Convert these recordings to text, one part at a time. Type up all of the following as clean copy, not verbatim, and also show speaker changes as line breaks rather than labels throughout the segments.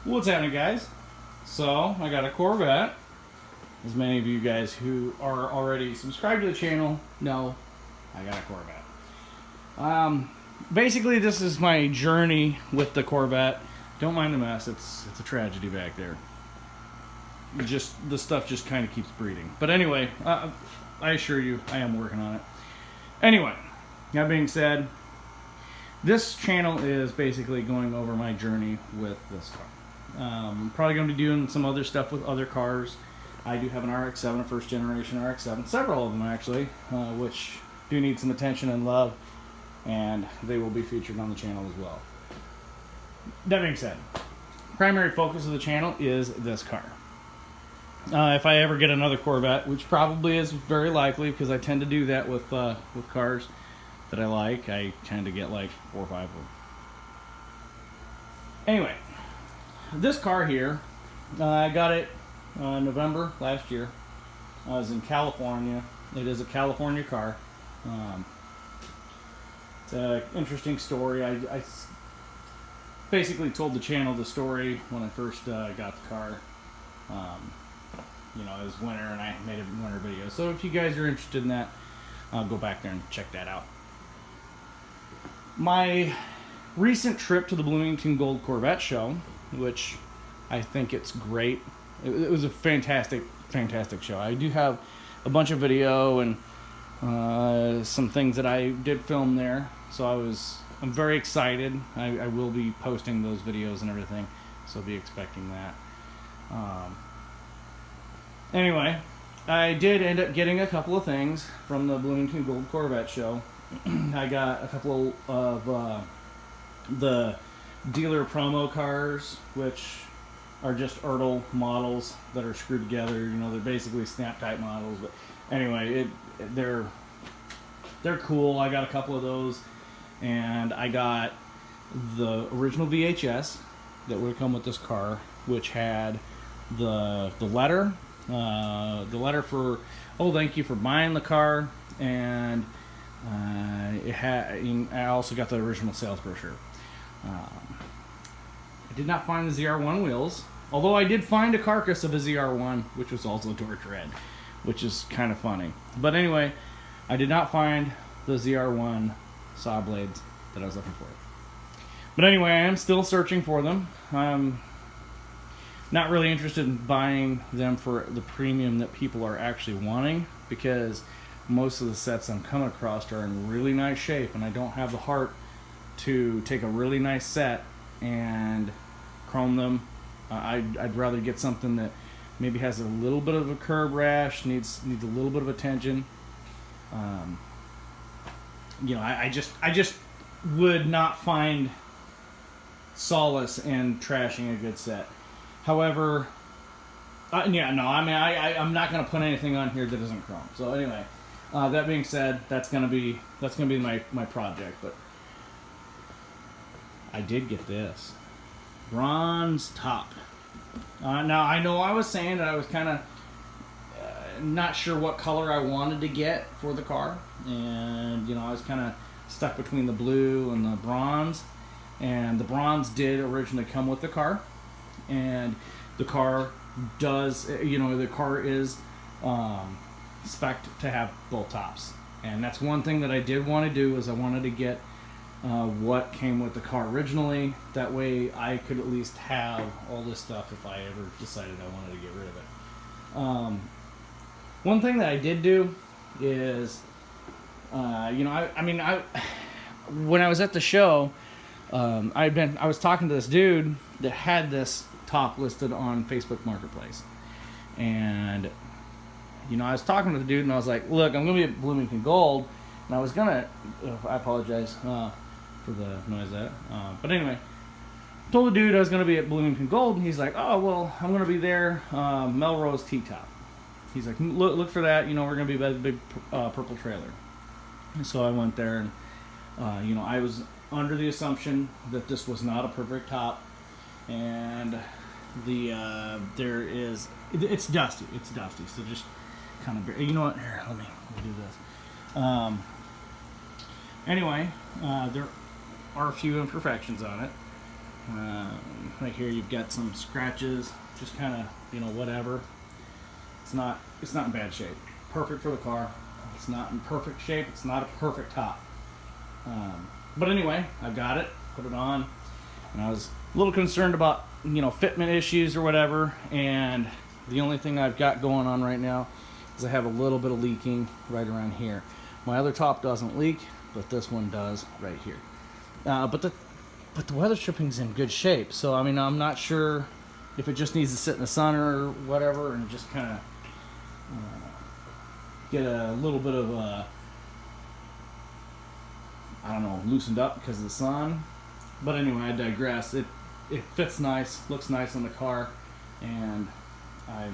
What's happening, guys? So, I got a Corvette. As many of you guys who are already subscribed to the channel know, I got a Corvette. Basically, this is my journey with the Corvette. Don't mind the mess, it's a tragedy back there. The stuff just kind of keeps breeding. But anyway, I assure you, I am working on it. Anyway, that being said, this channel is basically going over my journey with this car. Probably going to be doing some other stuff with other cars. I do have an RX-7, a first generation RX-7, several of them actually, which do need some attention and love, and they will be featured on the channel as well. That being said, primary focus of the channel is this car. If I ever get another Corvette, which probably is very likely because I tend to do that with cars that I like, I tend to get like 4 or 5 of them. Anyway, this car here, I got it November last year. I was in California. It is a California car. It's an interesting story. I basically told the channel the story when I first got the car. You know, it was winter and I made a winter video. So if you guys are interested in that, go back there and check that out. My recent trip to the Bloomington Gold Corvette show, which I think it's great. It was a fantastic show. I do have a bunch of video and some things that I did film there. So I'm very excited. I will be posting those videos and everything. So be expecting that. Anyway, I did end up getting a couple of things from the Bloomington Gold Corvette show. I got a couple of the dealer promo cars, which are just Ertl models that are screwed together. You know, they're basically snap type models. But anyway, they're cool. I got a couple of those, and I got the original VHS that would come with this car, which had the letter for thank you for buying the car, and I also got the original sales brochure. I did not find the ZR1 wheels, although I did find a carcass of a ZR1, which was also torch red, which is kind of funny. But anyway, I did not find the ZR1 saw blades that I was looking for. But anyway, I am still searching for them. I'm not really interested in buying them for the premium that people are actually wanting, because most of the sets I'm coming across are in really nice shape, and I don't have the heart to take a really nice set and chrome them. I'd rather get something that maybe has a little bit of a curb rash, needs a little bit of attention. You know, I just would not find solace in trashing a good set. However, I'm not going to put anything on here that isn't chrome. So anyway, that being said, that's gonna be my project. But I did get this bronze top. Now I know I was saying that I was kind of not sure what color I wanted to get for the car, and you know, I was kind of stuck between the blue and the bronze. And the bronze did originally come with the car, and the car does, you know, the car is spec'd to have both tops. And that's one thing that I did want to do, is I wanted to get what came with the car originally. That way I could at least have all this stuff if I ever decided I wanted to get rid of it. One thing that I did do is, you know, when I was at the show, I was talking to this dude that had this top listed on Facebook Marketplace, and you know, I was talking to the dude and I was like, look, I'm gonna be at Bloomington Gold, and I was gonna I apologize for the noise that but anyway, told the dude I was gonna be at Bloomington Gold, and he's like, oh well, I'm gonna be there, Melrose T-top. He's like, look for that, you know, we're gonna be by the big purple trailer. And so I went there, and you know, I was under the assumption that this was not a perfect top, and it's dusty, so just kind of, you know what, here, let me do this. Anyway, there are a few imperfections on it. Right here you've got some scratches, just kind of, you know, whatever. It's not in bad shape. Perfect for the car. It's not in perfect shape. It's not a perfect top. But anyway, I got it, put it on, and I was a little concerned about, you know, fitment issues or whatever. And the only thing I've got going on right now is I have a little bit of leaking right around here. My other top doesn't leak, but this one does right here. But the weather stripping's in good shape. So I mean, I'm not sure if it just needs to sit in the sun or whatever, and just kind of get a little bit of I don't know, loosened up because of the sun. But anyway, I digress. It fits nice, looks nice on the car, and I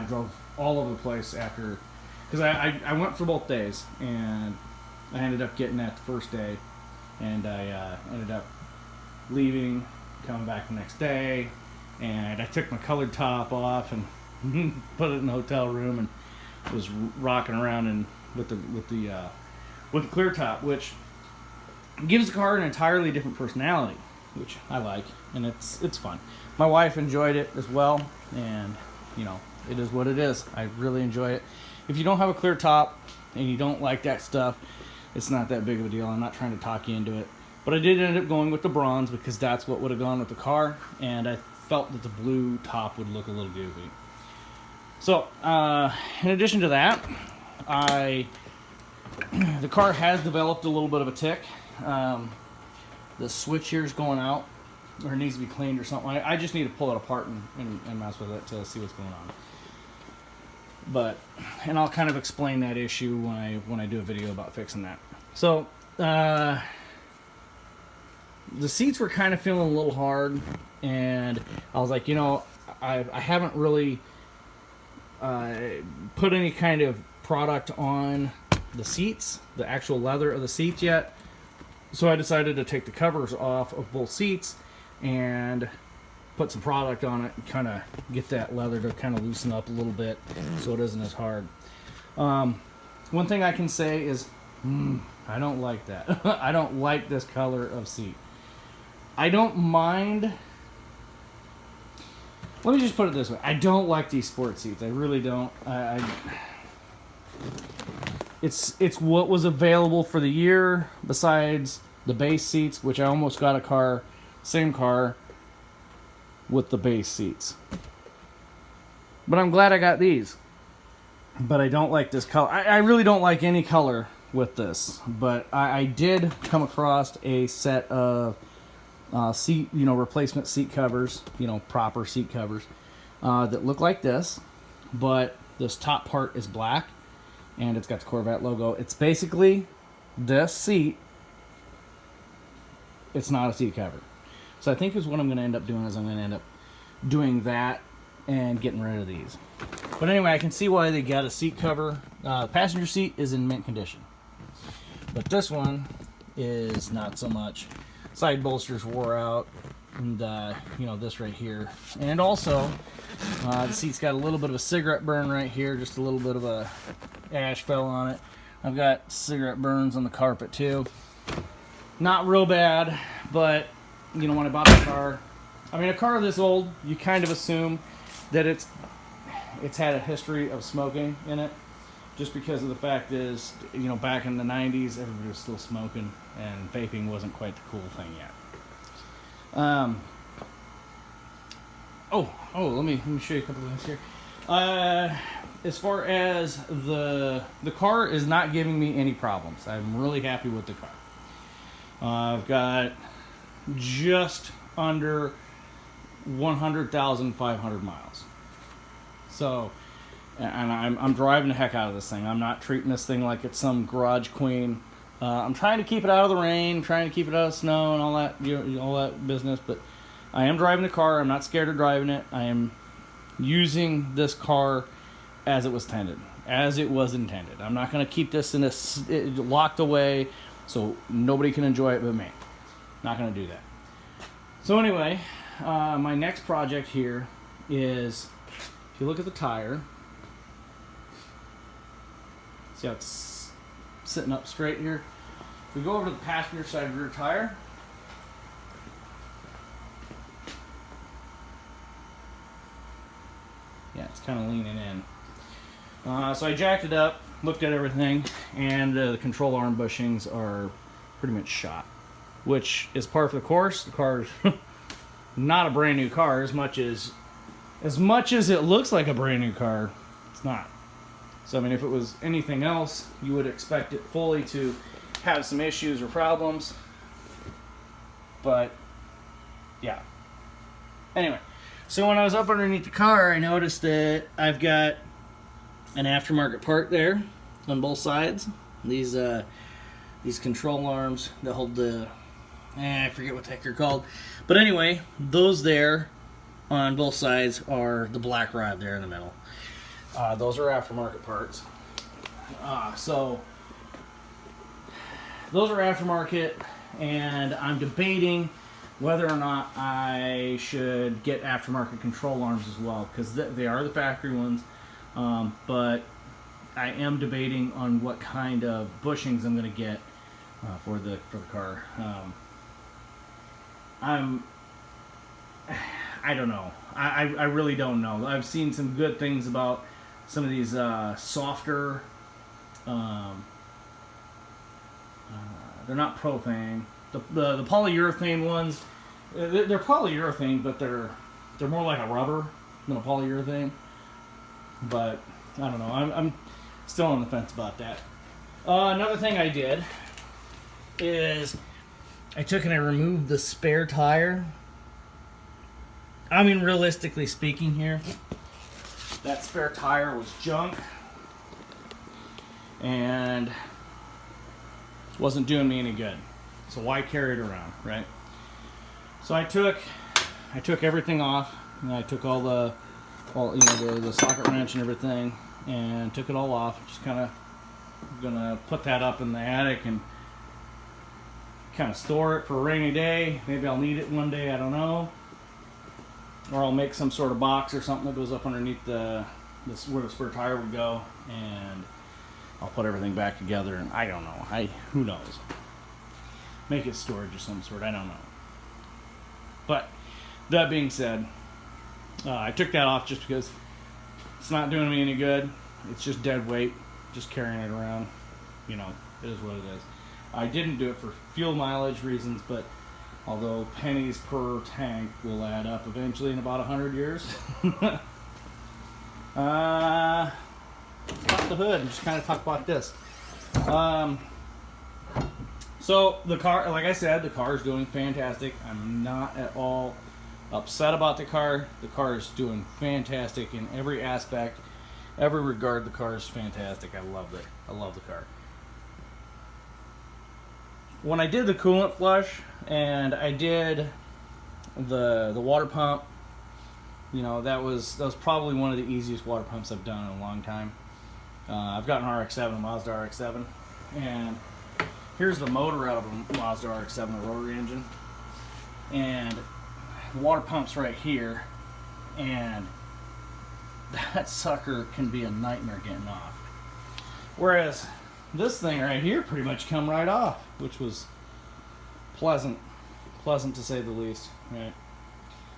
drove all over the place after, because I went for both days, and I ended up getting that the first day, and I ended up leaving, coming back the next day, and I took my colored top off and put it in the hotel room, and was rocking around and with the clear top, which gives the car an entirely different personality, which I like, and it's fun. My wife enjoyed it as well, and you know, it is what it is. I really enjoy it. If you don't have a clear top and you don't like that stuff, it's not that big of a deal. I'm not trying to talk you into it, but I did end up going with the bronze because that's what would have gone with the car, and I felt that the blue top would look a little goofy. So in addition to that, the car has developed a little bit of a tick. The switch here is going out, or it needs to be cleaned or something. I just need to pull it apart and mess with it to see what's going on. And I'll kind of explain that issue when I do a video about fixing that. So the seats were kind of feeling a little hard, and I was like, you know, I haven't really put any kind of product on the seats, the actual leather of the seats yet. So I decided to take the covers off of both seats and put some product on it and kind of get that leather to kind of loosen up a little bit so it isn't as hard. One thing I can say is I don't like that. I don't like this color of seat. I don't mind. Let me just put it this way. I don't like these sport seats. I really don't. It's what was available for the year, besides the base seats, which I almost got same car with the base seats. But I'm glad I got these. But I don't like this color. I really don't like any color with this. But I did come across a set of replacement seat covers, proper seat covers, that look like this, but this top part is black, and it's got the Corvette logo. It's basically this seat. It's not a seat cover. So I think is what I'm going to end up doing is I'm going to end up doing that and getting rid of these. But anyway, I can see why they got a seat cover. The passenger seat is in mint condition, but this one is not so much. Side bolsters wore out, and this right here, and also the seat's got a little bit of a cigarette burn right here, just a little bit of a ash fell on it. I've got cigarette burns on the carpet too. Not real bad, but when I bought the car, a car this old, you kind of assume that it's had a history of smoking in it, just because of the fact is, back in the 90s, everybody was still smoking, and vaping wasn't quite the cool thing yet. Let me show you a couple of things here. As far as the car is not giving me any problems. I'm really happy with the car. I've got just under 100,500 miles. So, and I'm driving the heck out of this thing. I'm not treating this thing like it's some garage queen. I'm trying to keep it out of the rain, trying to keep it out of snow and all that, all that business. But I am driving the car. I'm not scared of driving it. I am using this car as it was intended. I'm not going to keep this locked away so nobody can enjoy it but me. Not going to do that. So anyway, my next project here is, if you look at the tire, see how it's sitting up straight here? If we go over to the passenger side rear tire, Yeah, it's kind of leaning in. So I jacked it up, looked at everything, and the control arm bushings are pretty much shot, which is par for the course. The car's not a brand new car as much as it looks like a brand new car. It's not. So I mean, if it was anything else, you would expect it fully to have some issues or problems. But yeah. Anyway, so when I was up underneath the car, I noticed that I've got an aftermarket part there on both sides. These control arms that hold the, I forget what the heck they're called. But anyway, those there on both sides are the black rod there in the middle. Those are aftermarket parts. So those are aftermarket, and I'm debating whether or not I should get aftermarket control arms as well, because they are the factory ones. But I am debating on what kind of bushings I'm going to get for the car. I don't know. I really don't know. I've seen some good things about some of these softer. They're not profane. The polyurethane ones. They're polyurethane, but they're more like a rubber than a polyurethane. But I don't know. I'm still on the fence about that. Another thing I did is I took and I removed the spare tire. I mean, realistically speaking here, that spare tire was junk and wasn't doing me any good. So why carry it around, right? So I took everything off, and I took all the socket wrench and everything, and took it all off. Just kind of gonna put that up in the attic and kind of store it for a rainy day. Maybe I'll need it one day, I don't know. Or I'll make some sort of box or something that goes up underneath where the spare tire would go, and I'll put everything back together. And I don't know. Who knows? Make it storage of some sort. I don't know. But that being said, I took that off just because it's not doing me any good. It's just dead weight, just carrying it around. You know, it is what it is. I didn't do it for fuel mileage reasons, but although pennies per tank will add up eventually in about 100 years. Pop the hood and just kind of talk about this. So the car, like I said, the car is doing fantastic. I'm not at all upset about the car. The car is doing fantastic in every aspect, every regard. The car is fantastic. I love it. I love the car. When I did the coolant flush and I did the water pump, you know, that was probably one of the easiest water pumps I've done in a long time. I've got an RX-7, a Mazda RX-7, and here's the motor out of a Mazda RX-7, the rotary engine, and the water pump's right here, and that sucker can be a nightmare getting off. Whereas this thing right here pretty much come right off, which was pleasant to say the least, right?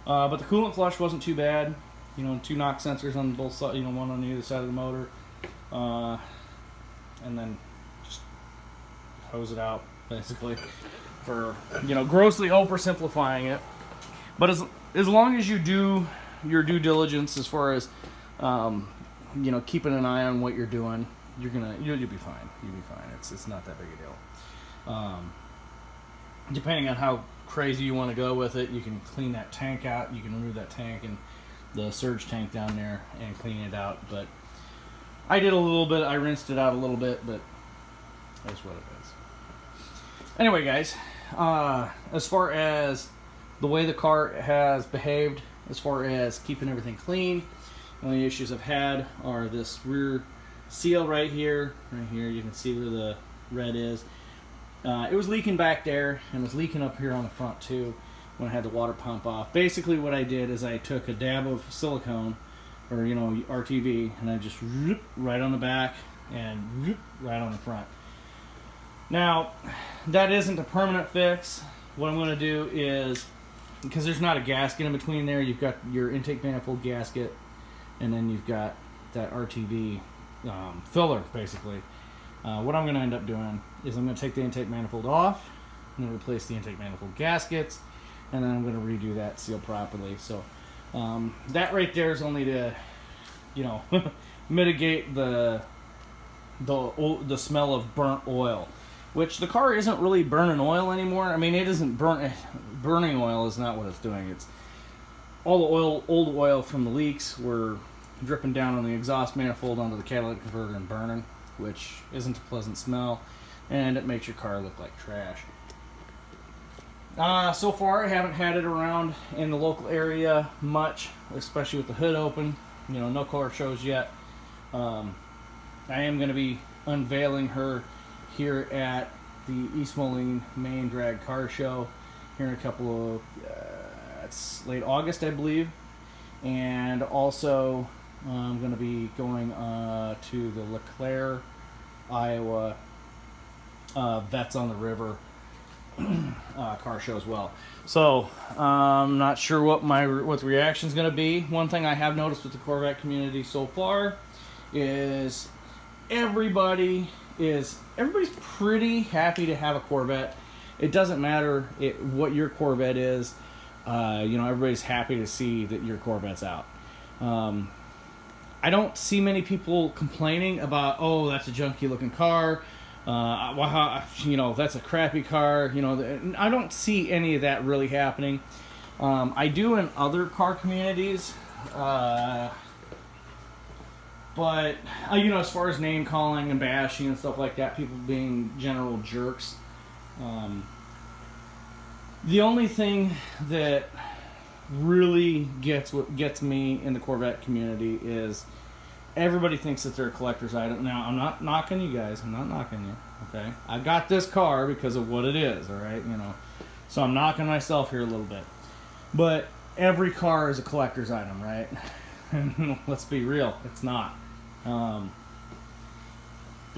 But the coolant flush wasn't too bad. You know, 2 knock sensors on both sides, you know, one on either side of the motor, and then just hose it out basically for, you know, grossly oversimplifying it. But as long as you do your due diligence as far as you know, keeping an eye on what you're doing, you'll be fine. You'll be fine. It's not that big a deal. Depending on how crazy you want to go with it, you can clean that tank out. You can remove that tank and the surge tank down there and clean it out. But I did a little bit. I rinsed it out a little bit, but that's what it is. Anyway, guys, as far as the way the car has behaved, as far as keeping everything clean, the only issues I've had are this rear seal right here. You can see where the red is. It was leaking back there and was leaking up here on the front too when I had the water pump off. Basically what I did is I took a dab of silicone, or, you know, RTV, and I just right on the back and right on the front. Now, that isn't a permanent fix. What I'm going to do is, because there's not a gasket in between there, you've got your intake manifold gasket, and then you've got that RTV filler, basically. What I'm going to end up doing is I'm going to take the intake manifold off, I'm going to replace the intake manifold gaskets, and then I'm going to redo that seal properly. So that right there is only to, mitigate the smell of burnt oil, which the car isn't really burning oil anymore. I mean, it isn't burning oil is not what it's doing. It's all the old oil from the leaks were dripping down on the exhaust manifold onto the catalytic converter and burning, which isn't a pleasant smell, and it makes your car look like trash. So far, I haven't had it around in the local area much, especially with the hood open. No car shows yet. I am going to be unveiling her here at the East Moline Main Drag Car Show here in a couple of, it's late August, I believe. And also, I'm going to be going to the LeClaire, Iowa Vets on the River car show as well. So, I'm not sure what the reaction is going to be. One thing I have noticed with the Corvette community so far is everybody's pretty happy to have a Corvette. It doesn't matter what your Corvette is. Everybody's happy to see that your Corvette's out. I don't see many people complaining about, oh, that's a junky looking car. That's a crappy car. I don't see any of that really happening. I do in other car communities. But, as far as name calling and bashing and stuff like that, people being general jerks. The only thing that really gets me in the Corvette community is everybody thinks that they're a collector's item. Now, I'm not knocking you guys. I'm not knocking you, okay? I got this car because of what it is, all right? So I'm knocking myself here a little bit. But every car is a collector's item, right? Let's be real. It's not. But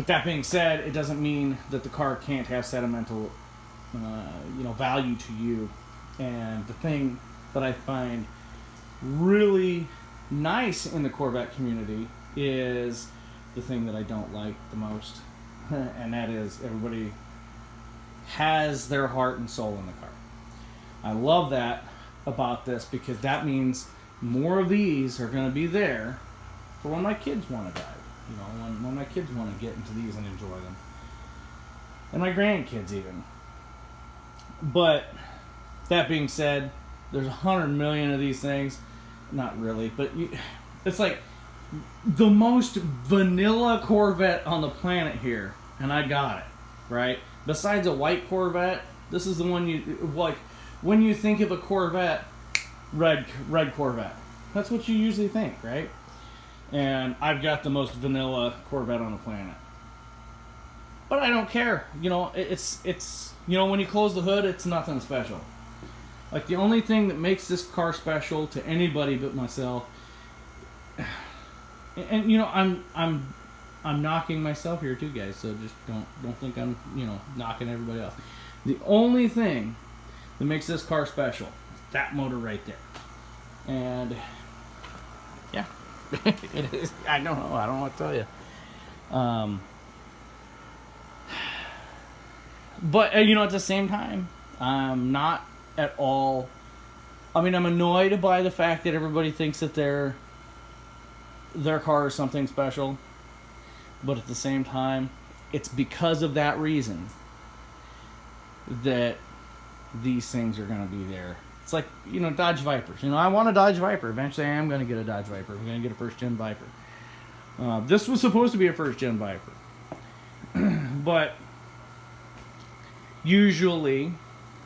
that being said, it doesn't mean that the car can't have sentimental, value to you. And the thing that I find really nice in the Corvette community is the thing that I don't like the most, and that is everybody has their heart and soul in the car. I love that about this because that means more of these are going to be there for when my kids want to drive. When my kids want to get into these and enjoy them. And my grandkids even. But, that being said, there's 100 million of these things. Not really, but it's like the most vanilla Corvette on the planet here. And I got it, right? Besides a white Corvette, this is the one you, like, when you think of a Corvette, red Corvette. That's what you usually think, right? And I've got the most vanilla Corvette on the planet. But I don't care. It's when you close the hood, it's nothing special. Like, the only thing that makes this car special to anybody but myself, and I'm knocking myself here too, guys, so just don't think I'm, knocking everybody else. The only thing that makes this car special is that motor right there. And yeah. It is. I don't know. I don't know what to tell you. But at the same time, I'm not at all. I mean, I'm annoyed by the fact that everybody thinks that their car is something special. But at the same time, it's because of that reason that these things are going to be there. It's like, Dodge Vipers. I want a Dodge Viper. Eventually I am going to get a Dodge Viper. I'm going to get a first-gen Viper. This was supposed to be a first-gen Viper. But usually,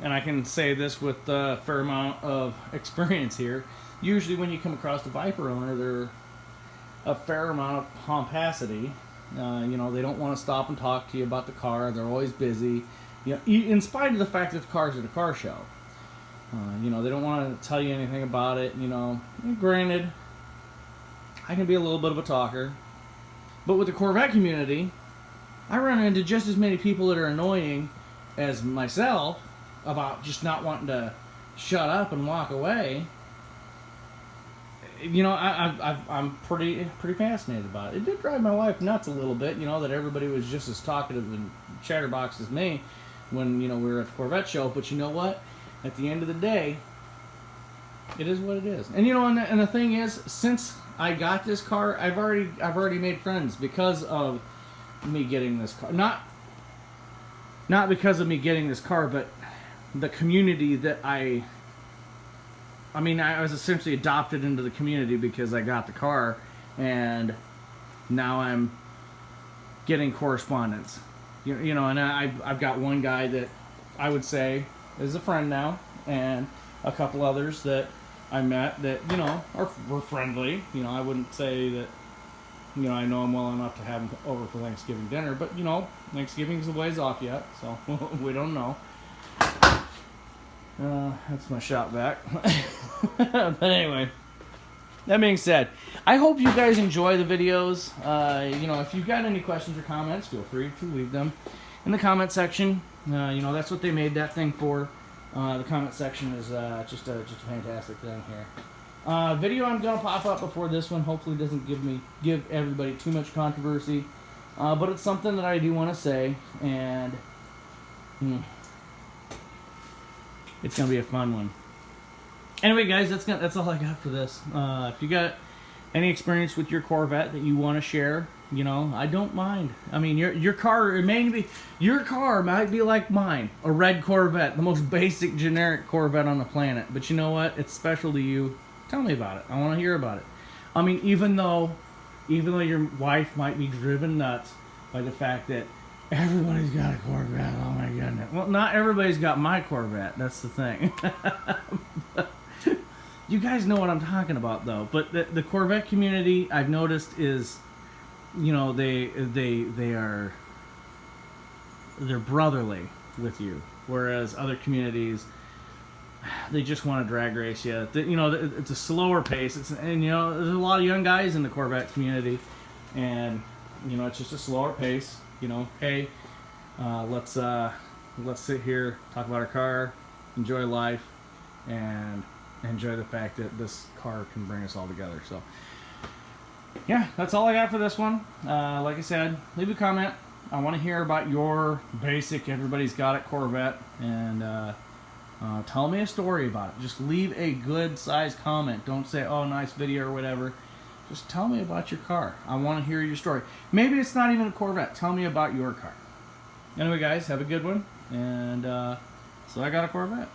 and I can say this with a fair amount of experience here, usually when you come across a Viper owner, they're a fair amount of pomposity. They don't want to stop and talk to you about the car. They're always busy. In spite of the fact that the car's at a car show. They don't want to tell you anything about it. Granted, I can be a little bit of a talker. But with the Corvette community, I run into just as many people that are annoying as myself about just not wanting to shut up and walk away. you know, I'm pretty fascinated about it. It did drive my wife nuts a little bit, you know, that everybody was just as talkative and chatterbox as me when, you know, we were at the Corvette show. But you know what? At the end of the day, it is what it is. And you know, and the thing is, since I got this car, I've already made friends because of me getting this car. Not because of me getting this car, but the community that I was essentially adopted into the community because I got the car, and now I'm getting correspondence. You know, and I've got one guy that I would say is a friend now, and a couple others that I met that, you know, were friendly. You know, I wouldn't say that, you know, I know them well enough to have them over for Thanksgiving dinner, but, you know, Thanksgiving's a ways off yet, so we don't know. That's my shot vac. But anyway, that being said, I hope you guys enjoy the videos. You know, if you've got any questions or comments, feel free to leave them in the comment section. You know, that's what they made that thing for. The comment section is just a fantastic thing here. Video I'm gonna pop up before this one hopefully doesn't give everybody too much controversy, but it's something that I do want to say, and it's gonna be a fun one. Anyway, guys, that's all I got for this. If you got any experience with your Corvette that you want to share, you know, I don't mind. I mean, your car might be like mine, a red Corvette, the most basic generic Corvette on the planet. But you know what? It's special to you. Tell me about it. I want to hear about it. I mean, even though your wife might be driven nuts by the fact that everybody's got a Corvette. Oh my goodness. Well, not everybody's got my Corvette. That's the thing. You guys know what I'm talking about, though. But the Corvette community, I've noticed, is, you know, they're brotherly with you, whereas other communities, they just want to drag race you. You know, it's a slower pace. And you know, there's a lot of young guys in the Corvette community, and you know, it's just a slower pace. You know, hey, let's sit here, talk about our car, enjoy life, and enjoy the fact that this car can bring us all together. So, yeah, that's all I got for this one. Like I said, leave a comment. I want to hear about your basic, everybody's got it Corvette, and tell me a story about it. Just leave a good-sized comment. Don't say, oh, nice video or whatever. Just tell me about your car. I want to hear your story. Maybe it's not even a Corvette. Tell me about your car. Anyway, guys, have a good one. And so I got a Corvette.